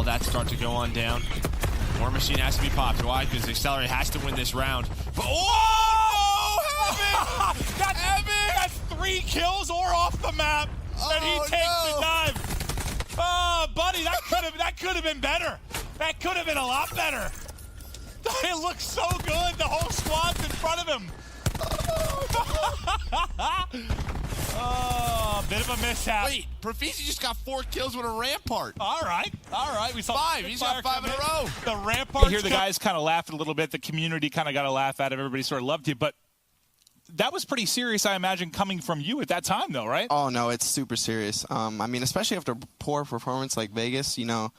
all that start to go on down. War Machine has to be popped. Why? Because Accelerate has to win this round. But, whoa! Heaven! That's 3 kills or off the map, and he takes the dive. Oh, buddy, that could have been better. That could have been a lot better. It looks so good. The whole squad's in front of him. Oh, bit of a mishap. Wait, Profisi just got 4 kills with a Rampart. All right. We saw 5. He's got 5 in a row. The Rampart. Here the guys kind of laughed a little bit. The community kind of got a laugh at it. Everybody sort of loved you, but that was pretty serious, I imagine, coming from you at that time, though, right? Oh, no, it's super serious. I mean, especially after a poor performance like Vegas, you know,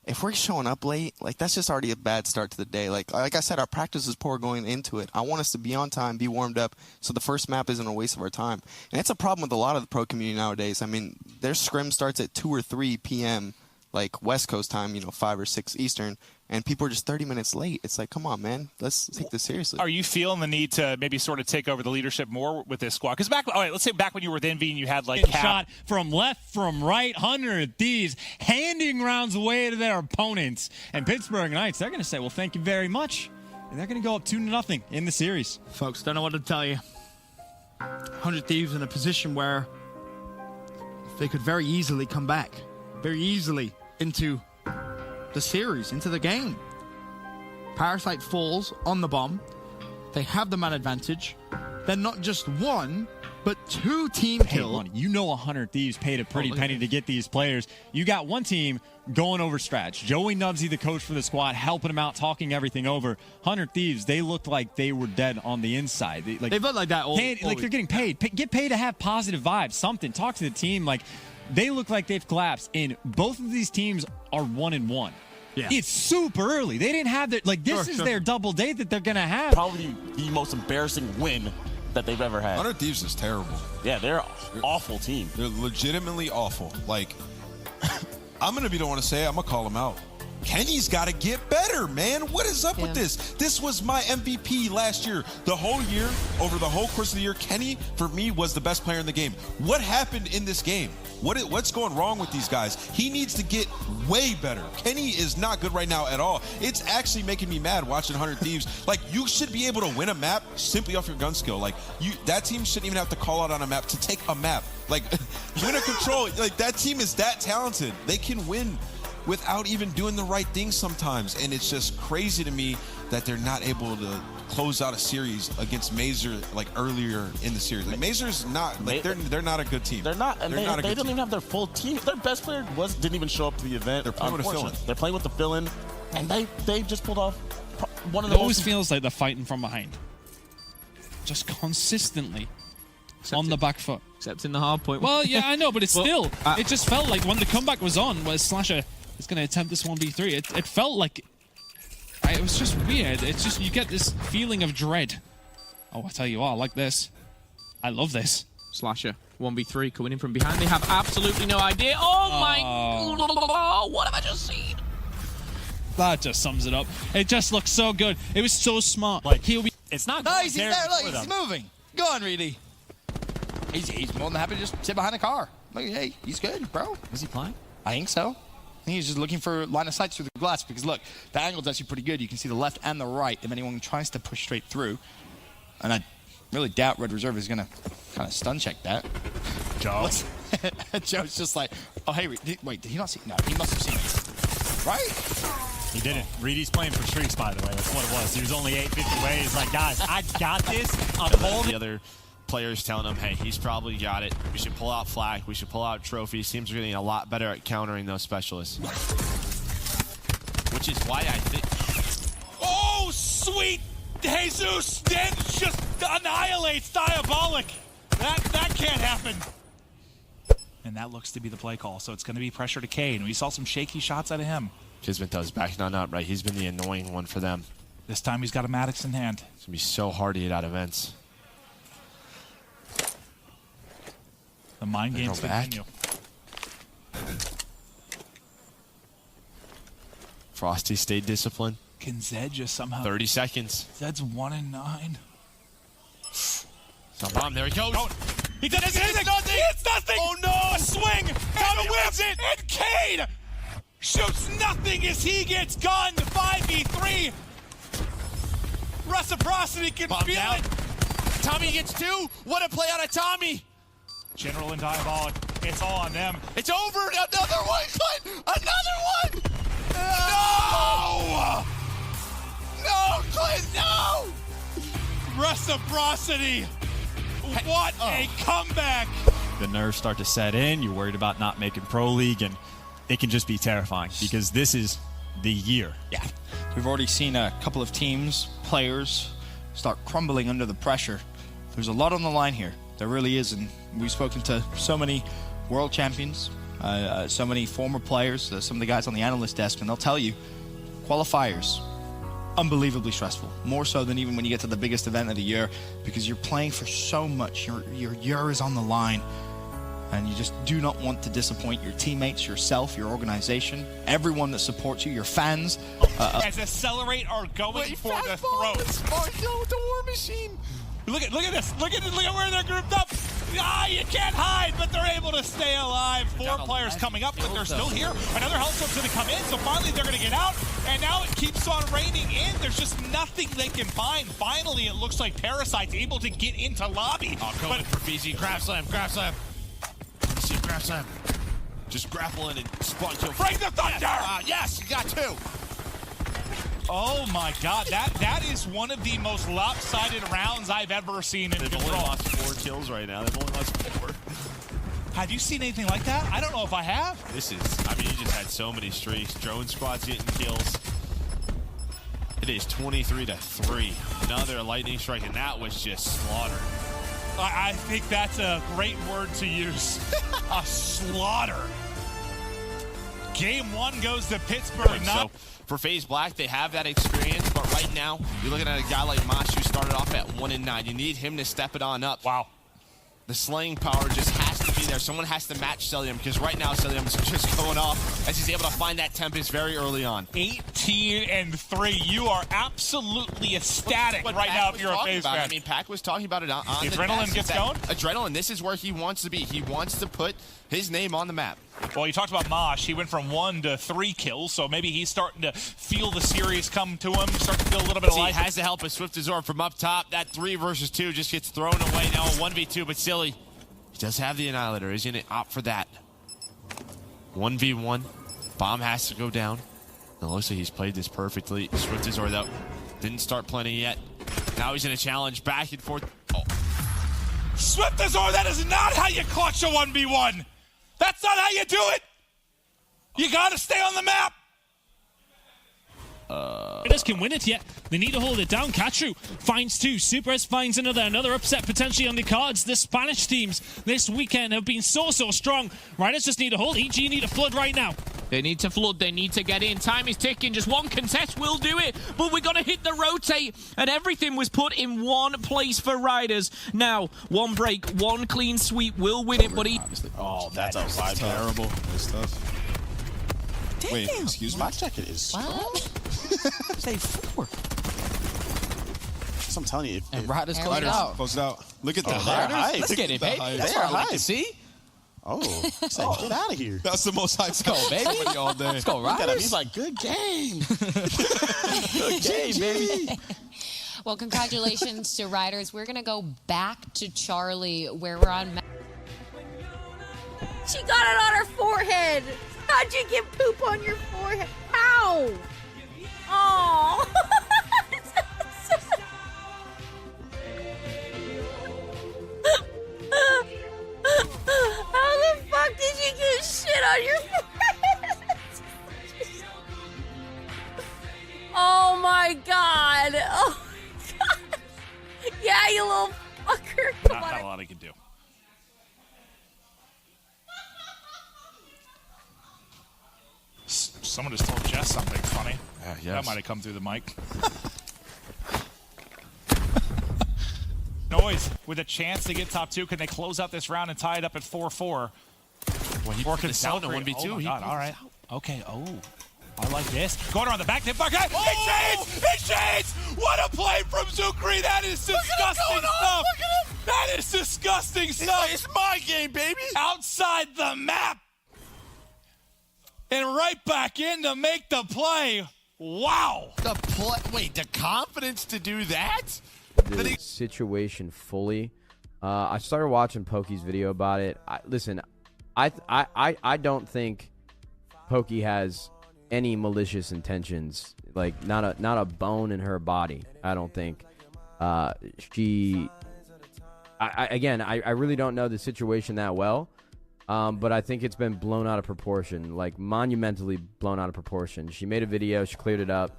if we're showing up late, like, that's just already a bad start to the day. Like I said, our practice was poor going into it. I want us to be on time, be warmed up, so the first map isn't a waste of our time. And it's a problem with a lot of the pro community nowadays. I mean, their scrim starts at 2 or 3 p.m., like West Coast time, you know, 5 or 6 Eastern, and people are just 30 minutes late. It's like, come on, man, let's take this seriously. Are you feeling the need to maybe sort of take over the leadership more with this squad? Because let's say back when you were with Envy and you had like shot from left, from right, 100 Thieves handing rounds away to their opponents. And Pittsburgh Knights, they're going to say, well, thank you very much. And they're going to go up 2-0 in the series. Folks, don't know what to tell you. 100 Thieves in a position where they could very easily come back. Very easily into the series, into the game. Parasite falls on the bomb. They have the man advantage. They're not just 1, but 2 team kills. You know 100 Thieves paid a pretty penny to get these players. You got one team going over stretch. Joey Nubsy, the coach for the squad, helping them out, talking everything over. 100 Thieves, they looked like they were dead on the inside. They've looked like that all like they're getting paid. Get paid to have positive vibes, something. Talk to the team. Like, they look like they've collapsed, and both of these teams are 1-1. Yeah. It's super early. They didn't have their, like, this is their double date that they're going to have. Probably the most embarrassing win that they've ever had. 100 Thieves is terrible. Yeah, they're an awful team. They're legitimately awful. Like, I'm going to be the one to say it. I'm going to call them out. Kenny's got to get better, man. What is up with this? This was my MVP last year. The whole year, over the whole course of the year, Kenny, for me, was the best player in the game. What happened in this game? What's going wrong with these guys? He needs to get way better. Kenny is not good right now at all. It's actually making me mad watching 100 Thieves. Like, you should be able to win a map simply off your gun skill. Like, that team shouldn't even have to call out on a map to take a map. Like, winner control. Like, that team is that talented. They can win without even doing the right thing sometimes. And it's just crazy to me that they're not able to close out a series against Mazer like earlier in the series. Like, Mazer's not, like, they're not a good team. They're not, and they don't even have their full team. Their best player didn't even show up to the event. They're playing with a fill-in. They're playing with the fill-in, and they just pulled off one of the always feels like they're fighting from behind. Just consistently on the back foot. Except in the hard point. Well, yeah, I know, but it's still, it just felt like when the comeback was on, where Slasher is going to attempt this 1v3, it felt like, it was just weird. It's just, you get this feeling of dread. Oh, I tell you what, I like this. I love this. Slasher, 1v3, coming in from behind. They have absolutely no idea. Oh my, what have I just seen? That just sums it up. It just looks so good. It was so smart. Like, It's not No, he's there. Look, he's moving. Go on, Reedy. He's more than happy to just sit behind the car. Look, hey, he's good, bro. Is he playing? I think so. I think he's just looking for line of sight through the glass because, look, the angle's actually pretty good. You can see the left and the right if anyone tries to push straight through. And I really doubt Red Reserve is going to kind of stun check that. Joe. Joe's just like, oh, hey, wait, did he not see? No, he must have seen it. Right? He didn't. Reedy's playing for streaks, by the way. That's what it was. He was only 850 away. He's like, guys, I got this. I'm holding. The other players telling him, hey, he's probably got it. We should pull out flag. We should pull out trophies. Teams are getting a lot better at countering those specialists. Which is why I think... Oh, sweet Jesus! Den just annihilates Diabolic. That can't happen. And that looks to be the play call. So it's going to be pressure to Kane. We saw some shaky shots out of him. Kismet does backing on up, right? He's been the annoying one for them. This time he's got a Maddox in hand. It's going to be so hard to get out of vents. The mind games continue. Frosty stayed disciplined. Can Zed just somehow... 30 seconds. Zed's 1-9. Some bomb. There he goes. Oh, he did it. It's nothing. It's nothing. Oh, no. A swing. And wins it. And Kane. shoots nothing as he gets gunned. 5v3. Reciprocity can Bomb feel down. it. Tommy gets 2. What a play out of Tommy. General and Diabolic, it's all on them. It's over. Another one, Clint. Another one. No! No, Clint, no. Reciprocity. What a comeback. The nerves start to set in. You're worried about not making Pro League, and it can just be terrifying because this is the year. Yeah. We've already seen a couple of teams, players, start crumbling under the pressure. There's a lot on the line here. There really is, and we've spoken to so many world champions, so many former players, some of the guys on the analyst desk, and they'll tell you, qualifiers, unbelievably stressful. More so than even when you get to the biggest event of the year, because you're playing for so much. Your year is on the line, and you just do not want to disappoint your teammates, yourself, your organization, everyone that supports you, your fans. As Accelerate are going for the throat. Marco, the War Machine. Look at this. Look at where they're grouped up. Ah, you can't hide, but they're able to stay alive. 4 players coming up, but they're still here. Another Hellstorm's going to come in, so finally they're going to get out. And now it keeps on raining in. There's just nothing they can find. Finally, it looks like Parasite's able to get into lobby. Oh, going for BZ. Grab slam. Grab slam. See, grab slam. Just grapple in and spawn kill. Bring the thunder! Yes, you got 2. Oh my God, that is one of the most lopsided rounds I've ever seen in They've Control. only lost 4 kills right now. They've only lost 4. Have you seen anything like that? I don't know if I have. This is, I mean, he just had so many streaks. Drone squad's getting kills. It is 23-3. Another lightning strike, and that was just slaughter. I think that's a great word to use. A slaughter. Game 1 goes to Pittsburgh. So for FaZe Black, they have that experience, but right now, you're looking at a guy like Mosh who started off at 1-9. You need him to step it on up. Wow. The slaying power just has to be there. Someone has to match Celium, because right now Celium is just going off as he's able to find that Tempest very early on. 18-3. You are absolutely ecstatic right now if you're a FaZe fan. I mean, Pac was talking about it on the the adrenaline desk. gets going? Adrenaline, this is where he wants to be. He wants to put his name on the map. Well, you talked about Mosh. He went from 1 to 3 kills, so maybe he's starting to feel the series come to him, start to feel a little bit of life. He has the help of Swift Azor from up top. That 3 versus 2 just gets thrown away. Now a 1v2, but Silly, he does have the Annihilator. He's going to opt for that. 1v1. Bomb has to go down. It looks like he's played this perfectly. Swift Azor, though, didn't start planning yet. Now he's going to challenge back and forth. Oh. Swift Azor, that is not how you clutch a 1v1. That's not how you do it. You got to stay on the map. Raiders can win it yet. They need to hold it down. Katru finds 2. Superez finds another upset potentially on the cards. The Spanish teams this weekend have been so strong. Raiders just need to hold. EG need a flood right now. They need to flood, they need to get in. Time is ticking, just one contest will do it. But we're gonna hit the rotate, and everything was put in one place for Riders. Now, one break, one clean sweep will win it, but he... Oh, that's outside. Terrible. That's tough. Damn. Wait, excuse me. My jacket is strong. Say 4. So I'm telling you. And Riders close it out. Close it out. Look at the Riders. height. Let's get it, baby. That's They're high. high. See? Oh, it's like, get out of here. That's the most hyped. Let's go, baby. All day. Let's go, Riders. He's like, good game. Good game, baby. Well, congratulations to Riders. We're going to go back to Charlie, where we're on... She got it on her forehead. How'd you get poop on your forehead? How? Oh. How the fuck did you get shit on your forehead? Oh my god. Oh my god. Yeah, you little fucker. Come on. Not a lot I can do. Someone just told Jess something funny. Yes. That might have come through the mic. Noise with a chance to get top 2. Can they close out this round and tie it up at 4-4? Well, he Or put can this out in a Valkyrie- 1v2. Oh my He God, put all right. Okay, I like this. Going around the back. It It shades! What a play from Zukri! That is disgusting stuff! That is disgusting stuff! It's my game, baby! Outside the map! and right back in to make the play. Wow. Wait, the confidence to do that? The situation fully. I started watching Pokey's video about it. Listen, I don't think Pokey has any malicious intentions. Like not a bone in her body. I don't think. I really don't know the situation that well. But I think it's been blown out of proportion, like monumentally blown out of proportion. She made a video, she cleared it up.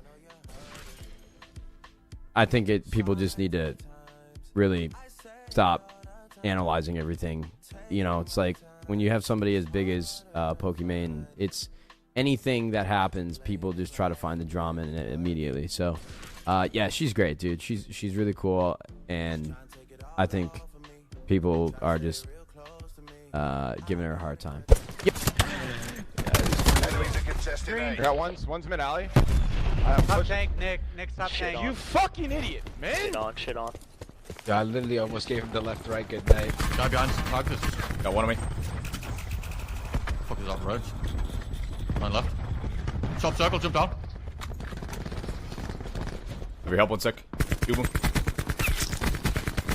I think people just need to really stop analyzing everything. You know, it's like when you have somebody as big as Pokimane, it's anything that happens, people just try to find the drama in it immediately. So, yeah, she's great, dude. She's really cool, and I think people are just giving her a hard time. Yep. I got one's mid alley. Top tank, Nick top tank. You fucking idiot, man! Shit on. Yeah, I literally almost gave him the left right good night. Guy behind, focus. Got one of me. Fuck is on the road. Mine left. Top circle, jump down. Have you help one sec? Shoot him.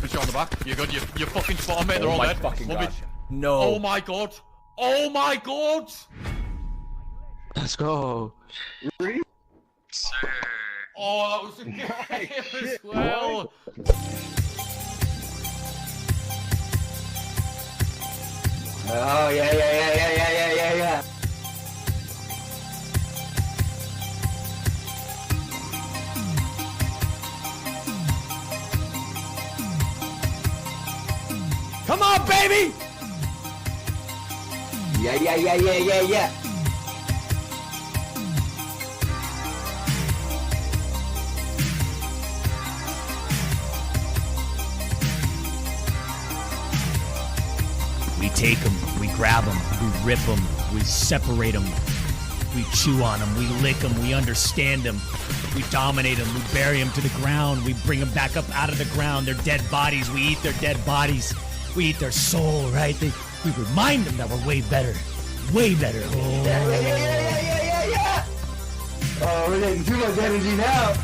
Good shot on the back. You're good, you fucking spot on, mate. They're all dead. Fucking Love God. it. No. Oh my god. Oh my god! Let's go. Oh, that was a game as well. Oh, yeah. Come on, baby! Yeah. We take them, we grab them, we rip them, we separate them, we chew on them, we lick them, we understand them, we dominate them, we bury them to the ground, we bring them back up out of the ground, their dead bodies, we eat their dead bodies, we eat their soul, right? We remind them that we're way better. Oh. Yeah. Oh, we're getting too much energy now.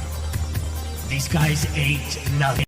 These guys ain't nothing.